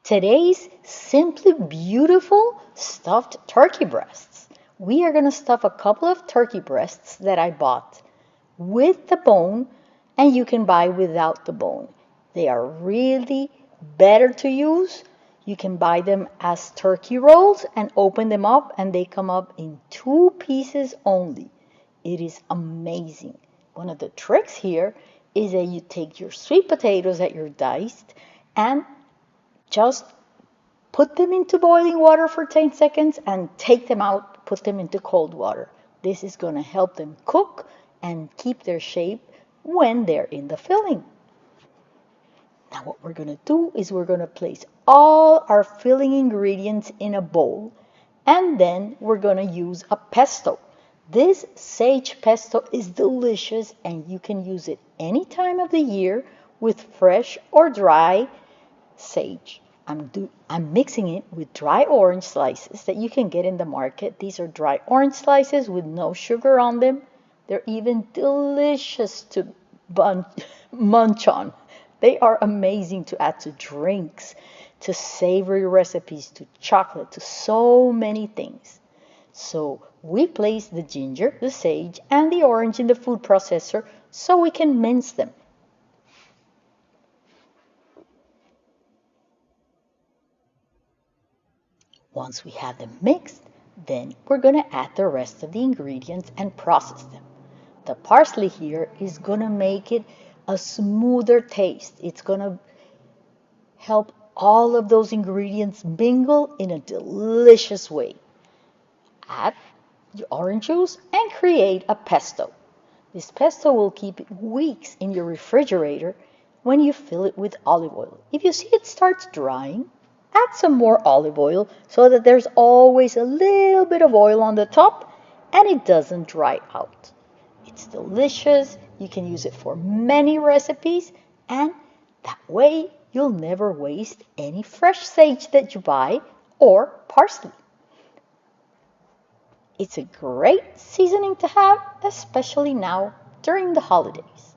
Today's simply beautiful stuffed turkey breasts. We are going to stuff a couple of turkey breasts that I bought with the bone, and you can buy without the bone. They are really better to use. You can buy them as turkey rolls and open them up, and they come up in 2 pieces only. It is amazing. One of the tricks here is that you take your sweet potatoes that you're diced and just put them into boiling water for 10 seconds and take them out, put them into cold water. This is going to help them cook and keep their shape when they're in the filling. Now what we're going to do is we're going to place all our filling ingredients in a bowl, and then we're going to use a pesto. This sage pesto is delicious, and you can use it any time of the year with fresh or dry sage. I'm mixing it with dry orange slices that you can get in the market. These are dry orange slices with no sugar on them. They're even delicious to munch on. They are amazing to add to drinks, to savory recipes, to chocolate, to so many things. So we place the ginger, the sage, and the orange in the food processor so we can mince them. Once we have them mixed, then we're going to add the rest of the ingredients and process them. The parsley here is going to make it a smoother taste. It's going to help all of those ingredients mingle in a delicious way. Add the orange juice and create a pesto. This pesto will keep weeks in your refrigerator when you fill it with olive oil. If you see it starts drying, add some more olive oil so that there's always a little bit of oil on the top and it doesn't dry out. It's delicious. You can use it for many recipes, and that way you'll never waste any fresh sage that you buy or parsley. It's a great seasoning to have, especially now during the holidays.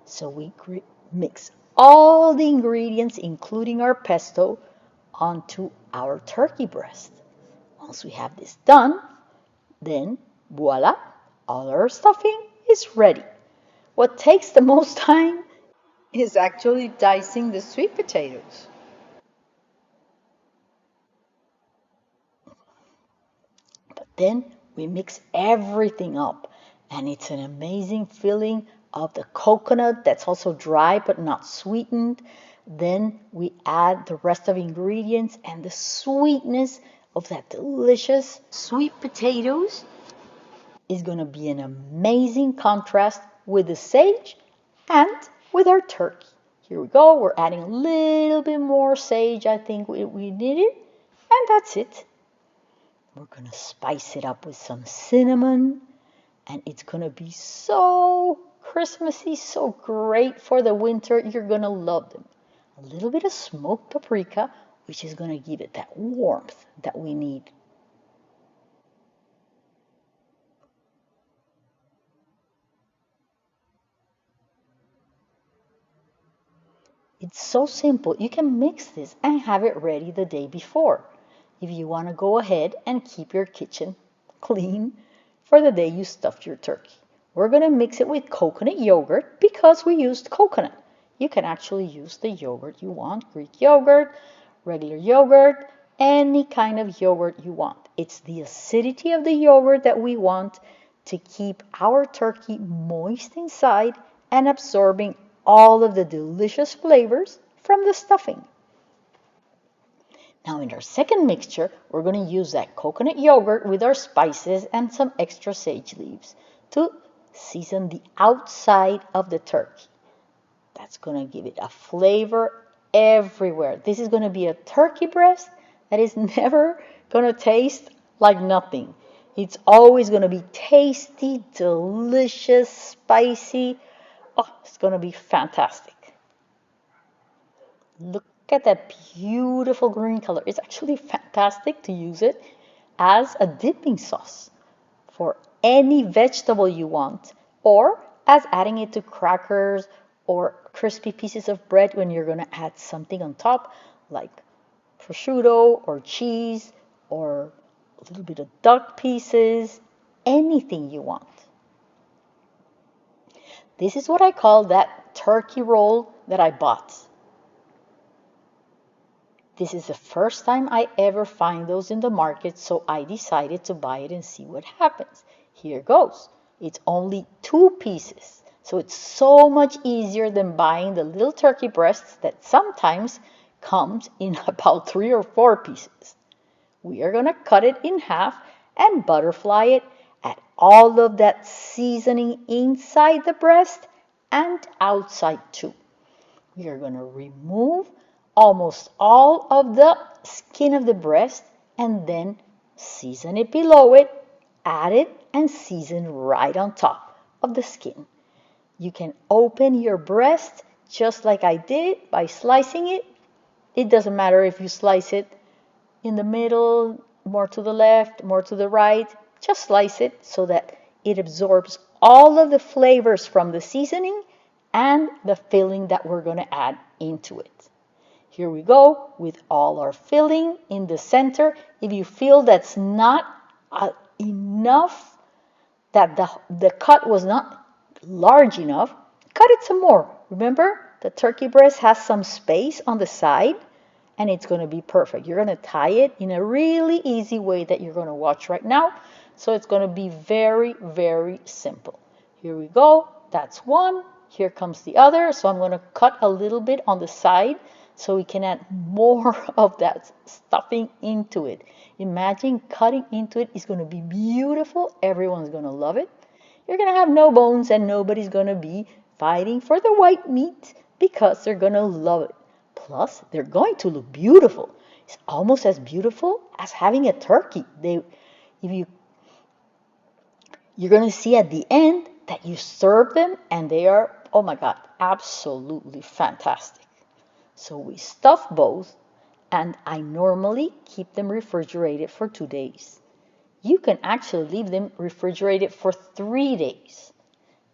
So we mix all the ingredients, including our pesto, onto our turkey breast. Once we have this done, then voila, all our stuffing is ready. What takes the most time is actually dicing the sweet potatoes. But then we mix everything up, and it's an amazing feeling of the coconut that's also dry but not sweetened. Then we add the rest of the ingredients and the sweetness of that delicious sweet potatoes is going to be an amazing contrast with the sage and with our turkey. Here we go. We're adding a little bit more sage. I think we need it. And that's it. We're going to spice it up with some cinnamon. And it's going to be so Christmassy, so great for the winter. You're going to love them. A little bit of smoked paprika, which is going to give it that warmth that we need. It's so simple. You can mix this and have it ready the day before. If you want to go ahead and keep your kitchen clean for the day you stuffed your turkey. We're going to mix it with coconut yogurt because we used coconut. You can actually use the yogurt you want, Greek yogurt, regular yogurt, any kind of yogurt you want. It's the acidity of the yogurt that we want to keep our turkey moist inside and absorbing all of the delicious flavors from the stuffing. Now in our second mixture, we're going to use that coconut yogurt with our spices and some extra sage leaves to season the outside of the turkey. That's going to give it a flavor everywhere. This is going to be a turkey breast that is never going to taste like nothing. It's always going to be tasty, delicious, spicy. Oh, it's going to be fantastic. Look at that beautiful green color. It's actually fantastic to use it as a dipping sauce for any vegetable you want, or as adding it to crackers or crispy pieces of bread when you're going to add something on top, like prosciutto or cheese or a little bit of duck pieces, anything you want. This is what I call that turkey roll that I bought. This is the first time I ever find those in the market, so I decided to buy it and see what happens. Here goes. It's only 2 pieces, so it's so much easier than buying the little turkey breasts that sometimes comes in about 3 or 4 pieces. We are going to cut it in half and butterfly it, add all of that seasoning inside the breast and outside too. We are going to remove almost all of the skin of the breast and then season it below it, add it, and season right on top of the skin. You can open your breast just like I did by slicing it. It doesn't matter if you slice it in the middle, more to the left, more to the right. Just slice it so that it absorbs all of the flavors from the seasoning and the filling that we're going to add into it. Here we go with all our filling in the center. If you feel that's not enough, that the cut was not large enough, cut it some more. Remember, the turkey breast has some space on the side, and it's going to be perfect. You're going to tie it in a really easy way that you're going to watch right now. So it's going to be very, very simple. Here we go. That's one. Here comes the other. So I'm going to cut a little bit on the side so we can add more of that stuffing into it. Imagine cutting into it. It's going to be beautiful. Everyone's going to love it. You're going to have no bones and nobody's going to be fighting for the white meat because they're going to love it. Plus, they're going to look beautiful. It's almost as beautiful as having a turkey. You're going to see at the end that you serve them and they are, oh my God, absolutely fantastic. So we stuff both, and I normally keep them refrigerated for 2 days. You can actually leave them refrigerated for 3 days.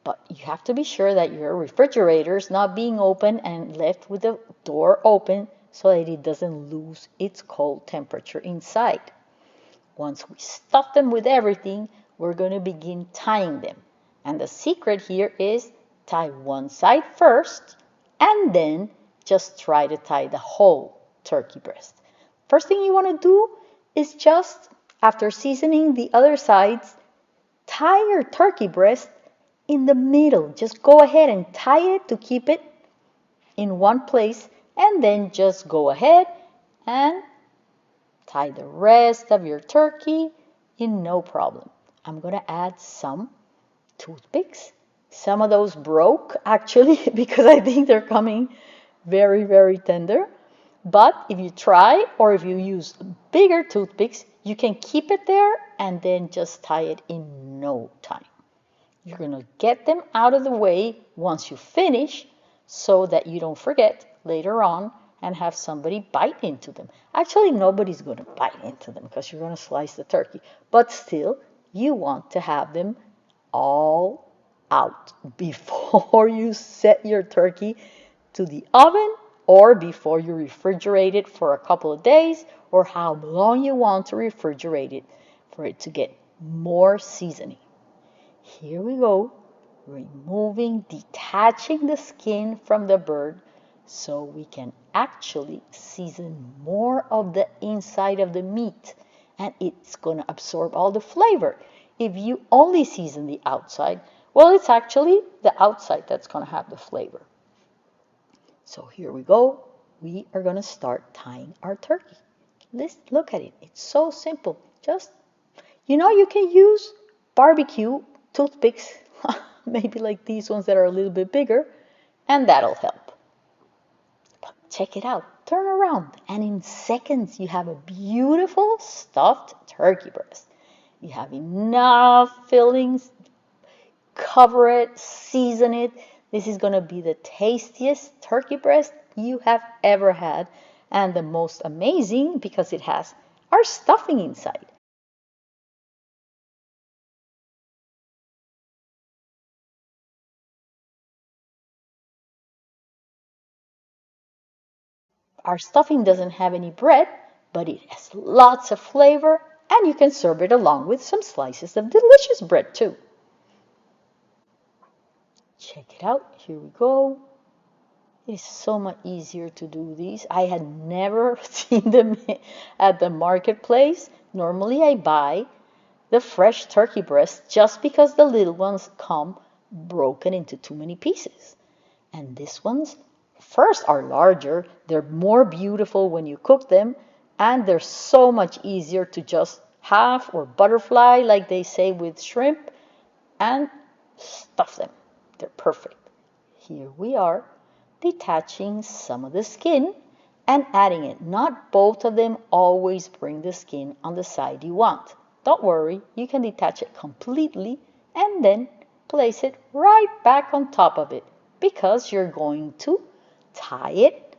But you have to be sure that your refrigerator is not being open and left with the door open so that it doesn't lose its cold temperature inside. Once we stuff them with everything, we're going to begin tying them. And the secret here is tie one side first and then just try to tie the whole turkey breast. First thing you want to do is just, after seasoning the other sides, tie your turkey breast in the middle. Just go ahead and tie it to keep it in one place, and then just go ahead and tie the rest of your turkey in no problem. I'm going to add some toothpicks. Some of those broke actually because I think they're coming very, very tender. But if you try, or if you use bigger toothpicks, you can keep it there and then just tie it in no time. You're going to get them out of the way once you finish so that you don't forget later on and have somebody bite into them. Actually, nobody's going to bite into them because you're going to slice the turkey. But still, you want to have them all out before you set your turkey to the oven or before you refrigerate it for a couple of days, or how long you want to refrigerate it for it to get more seasoning. Here we go, detaching the skin from the bird so we can actually season more of the inside of the meat, and it's going to absorb all the flavor. If you only season the outside, well, it's actually the outside that's going to have the flavor. So here we go. We are going to start tying our turkey. Let's look at it. It's so simple. Just, you can use barbecue toothpicks, maybe like these ones that are a little bit bigger, and that'll help. But check it out. Turn around, and in seconds, you have a beautiful stuffed turkey breast. You have enough fillings. Cover it, season it. This is going to be the tastiest turkey breast you have ever had, and the most amazing because it has our stuffing inside. Our stuffing doesn't have any bread, but it has lots of flavor, and you can serve it along with some slices of delicious bread too. Check it out. Here we go. It is so much easier to do these. I had never seen them at the marketplace. Normally I buy the fresh turkey breast just because the little ones come broken into too many pieces. And these ones, first, are larger. They're more beautiful when you cook them, and they're so much easier to just half or butterfly, like they say with shrimp, and stuff them. They're perfect. Here we are, detaching some of the skin and adding it. Not both of them always bring the skin on the side you want. Don't worry, you can detach it completely and then place it right back on top of it, because you're going to tie it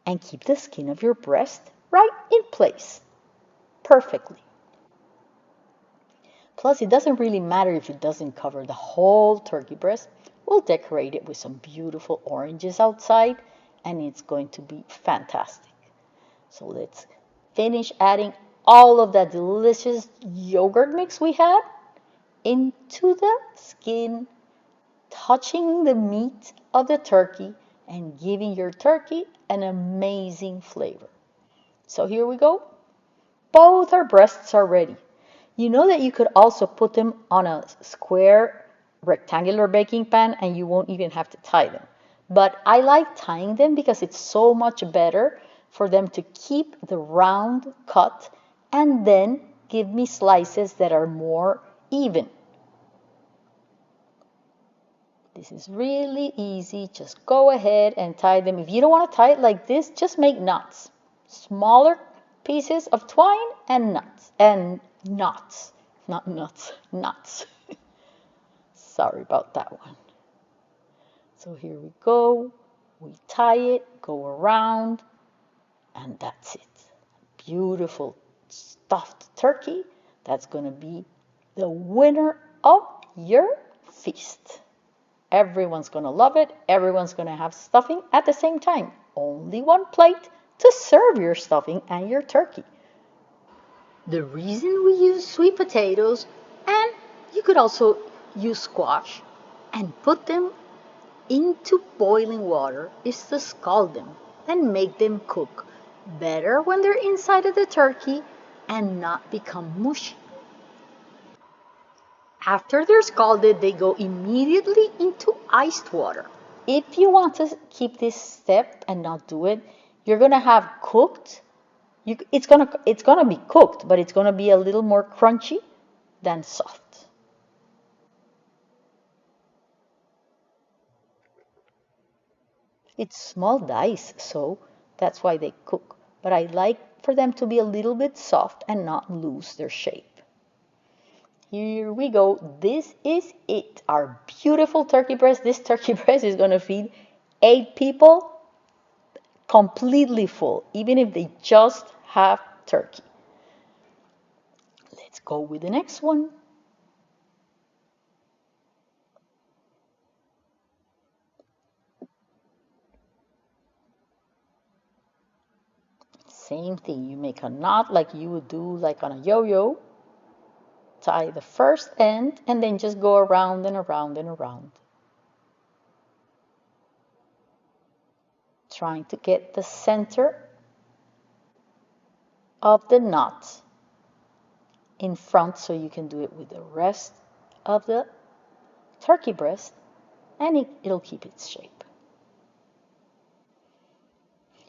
and keep the skin of your breast right in place perfectly. Plus, it doesn't really matter if it doesn't cover the whole turkey breast. We'll decorate it with some beautiful oranges outside, and it's going to be fantastic. So let's finish adding all of that delicious yogurt mix we had into the skin, touching the meat of the turkey and giving your turkey an amazing flavor. So here we go. Both our breasts are ready. You know that you could also put them on a square rectangular baking pan and you won't even have to tie them. But I like tying them because it's so much better for them to keep the round cut and then give me slices that are more even. This is really easy. Just go ahead and tie them. If you don't want to tie it like this, just make knots. Smaller pieces of twine and knots. Not nuts, knots. Sorry about that one. So here we go. We tie it, go around, and that's it. Beautiful stuffed turkey. That's going to be the winner of your feast. Everyone's going to love it. Everyone's going to have stuffing at the same time. Only one plate to serve your stuffing and your turkey. The reason we use sweet potatoes, and you could also use squash, and put them into boiling water, is to scald them and make them cook better when they're inside of the turkey and not become mushy. After they're scalded, they go immediately into iced water. If you want to keep this step and not do it, you're going to have cooked. It's gonna be cooked, but it's gonna be a little more crunchy than soft. It's small dice, so that's why they cook. But I like for them to be a little bit soft and not lose their shape. Here we go. This is it. Our beautiful turkey breast. This turkey breast is gonna feed 8 people completely full, even if they just have turkey. Let's go with the next one. Same thing, you make a knot like you would do like on a yo-yo. Tie the first end and then just go around and around and around. Trying to get the center of the knot in front so you can do it with the rest of the turkey breast, and it'll keep its shape.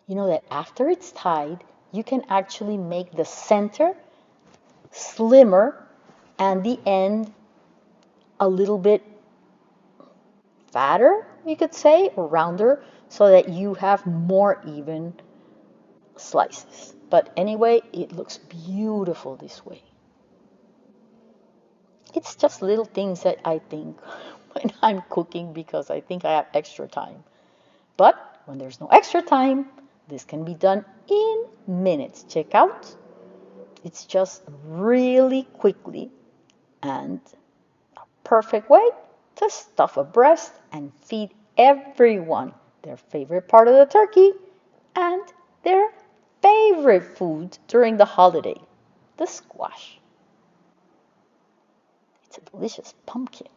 You know that after it's tied, you can actually make the center slimmer and the end a little bit fatter, you could say, or rounder, so that you have more even slices. But anyway, it looks beautiful this way. It's just little things that I think when I'm cooking because I think I have extra time. But when there's no extra time, this can be done in minutes. Check out. It's just really quickly and a perfect way to stuff a breast and feed everyone their favorite part of the turkey, and their favorite food during the holiday, the squash. It's a delicious pumpkin.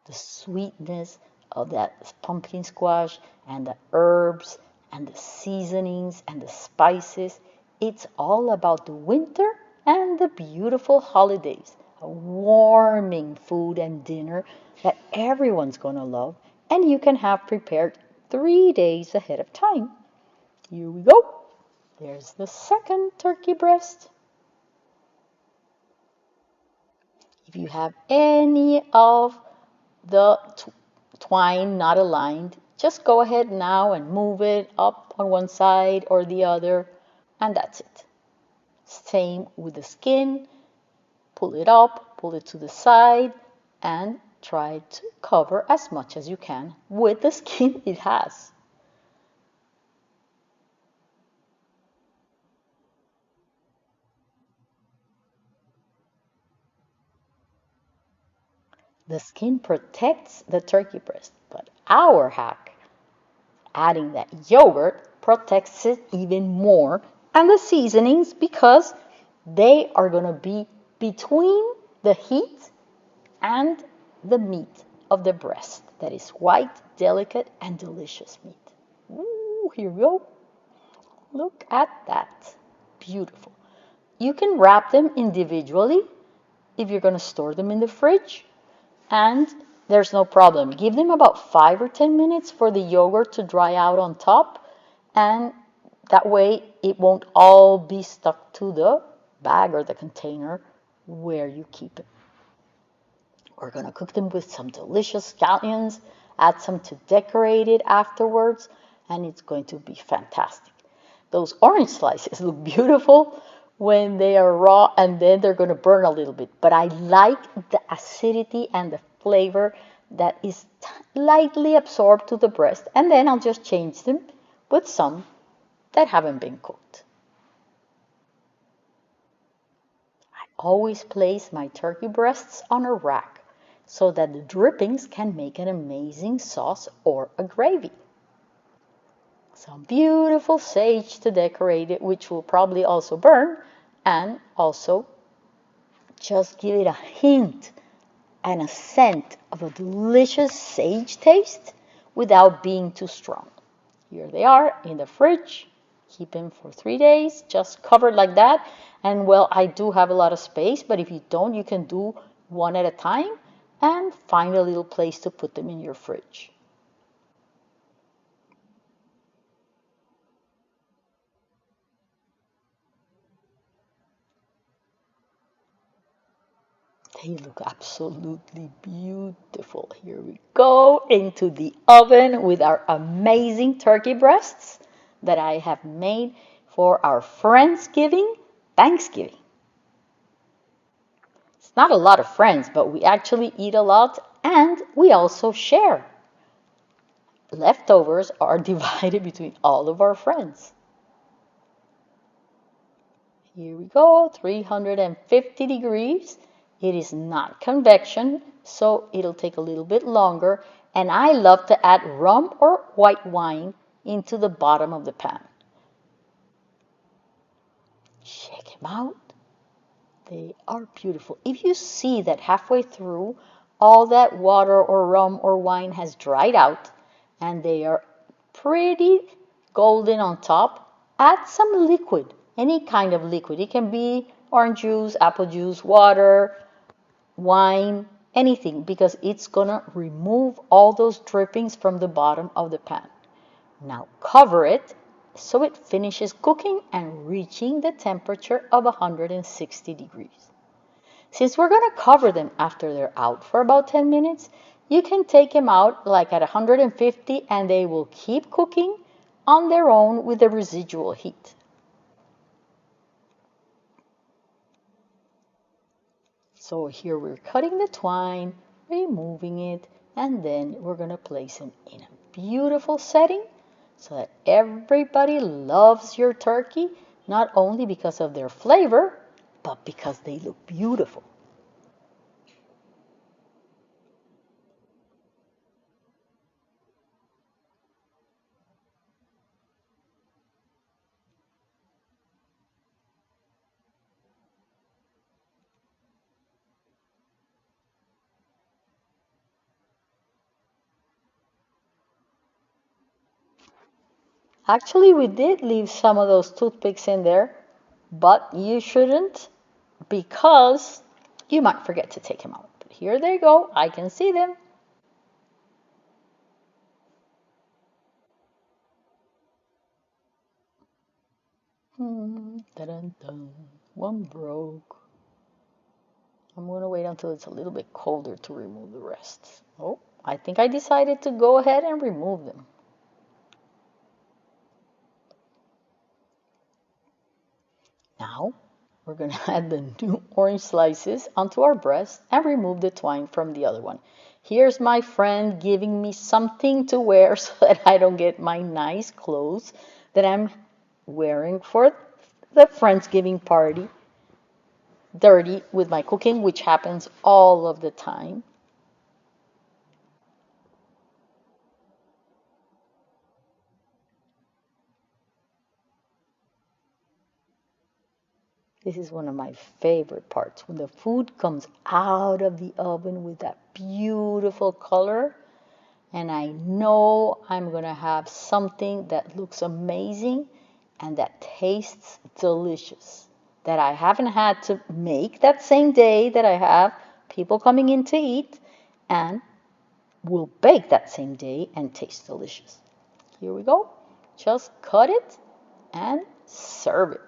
The sweetness of that pumpkin squash and the herbs and the seasonings and the spices. It's all about the winter and the beautiful holidays. A warming food and dinner that everyone's going to love and you can have prepared 3 days ahead of time. Here we go. There's the second turkey breast. If you have any of the twine not aligned, just go ahead now and move it up on one side or the other, and that's it. Same with the skin. Pull it up, pull it to the side, and try to cover as much as you can with the skin it has. The skin protects the turkey breast, but our hack, adding that yogurt, protects it even more, and the seasonings because they are going to be between the heat and the meat of the breast. That is white, delicate, and delicious meat. Ooh, here we go. Look at that. Beautiful. You can wrap them individually if you're going to store them in the fridge, and there's no problem. Give them about 5 or 10 minutes for the yogurt to dry out on top, and that way it won't all be stuck to the bag or the container where you keep it. We're going to cook them with some delicious scallions, add some to decorate it afterwards, and it's going to be fantastic. Those orange slices look beautiful when they are raw, and then they're going to burn a little bit. But I like the acidity and the flavor that is lightly absorbed to the breast, and then I'll just change them with some that haven't been cooked. I always place my turkey breasts on a rack so that the drippings can make an amazing sauce or a gravy. Some beautiful sage to decorate it, which will probably also burn, and also just give it a hint and a scent of a delicious sage taste without being too strong. Here they are in the fridge. Keep them for 3 days, just covered like that. And well, I do have a lot of space, but if you don't, you can do one at a time and find a little place to put them in your fridge. They look absolutely beautiful. Here we go into the oven with our amazing turkey breasts that I have made for our Friendsgiving, Thanksgiving. It's not a lot of friends, but we actually eat a lot and we also share. Leftovers are divided between all of our friends. Here we go, 350 degrees. It is not convection, so it'll take a little bit longer. And I love to add rum or white wine into the bottom of the pan. Check them out. They are beautiful. If you see that halfway through, all that water or rum or wine has dried out and they are pretty golden on top, add some liquid, any kind of liquid. It can be orange juice, apple juice, water, wine, anything, because it's going to remove all those drippings from the bottom of the pan. Now cover it so it finishes cooking and reaching the temperature of 160 degrees. Since we're going to cover them after they're out for about 10 minutes, you can take them out like at 150 and they will keep cooking on their own with the residual heat. So here we're cutting the twine, removing it, and then we're going to place them in a beautiful setting so that everybody loves your turkey, not only because of their flavor, but because they look beautiful. Actually, we did leave some of those toothpicks in there, but you shouldn't because you might forget to take them out. But here they go. I can see them. Dun-dun-dun. One broke. I'm going to wait until it's a little bit colder to remove the rest. Oh, I think I decided to go ahead and remove them. Now, we're going to add the new orange slices onto our breast and remove the twine from the other one. Here's my friend giving me something to wear so that I don't get my nice clothes that I'm wearing for the Friendsgiving party dirty with my cooking, which happens all of the time. This is one of my favorite parts, when the food comes out of the oven with that beautiful color, and I know I'm going to have something that looks amazing and that tastes delicious, that I haven't had to make that same day that I have people coming in to eat, and will bake that same day and taste delicious. Here we go. Just cut it and serve it.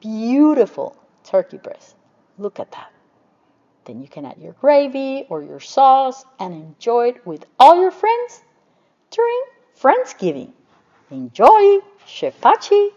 Beautiful turkey breast. Look at that. Then you can add your gravy or your sauce and enjoy it with all your friends during Friendsgiving. Enjoy! Chef Pachi!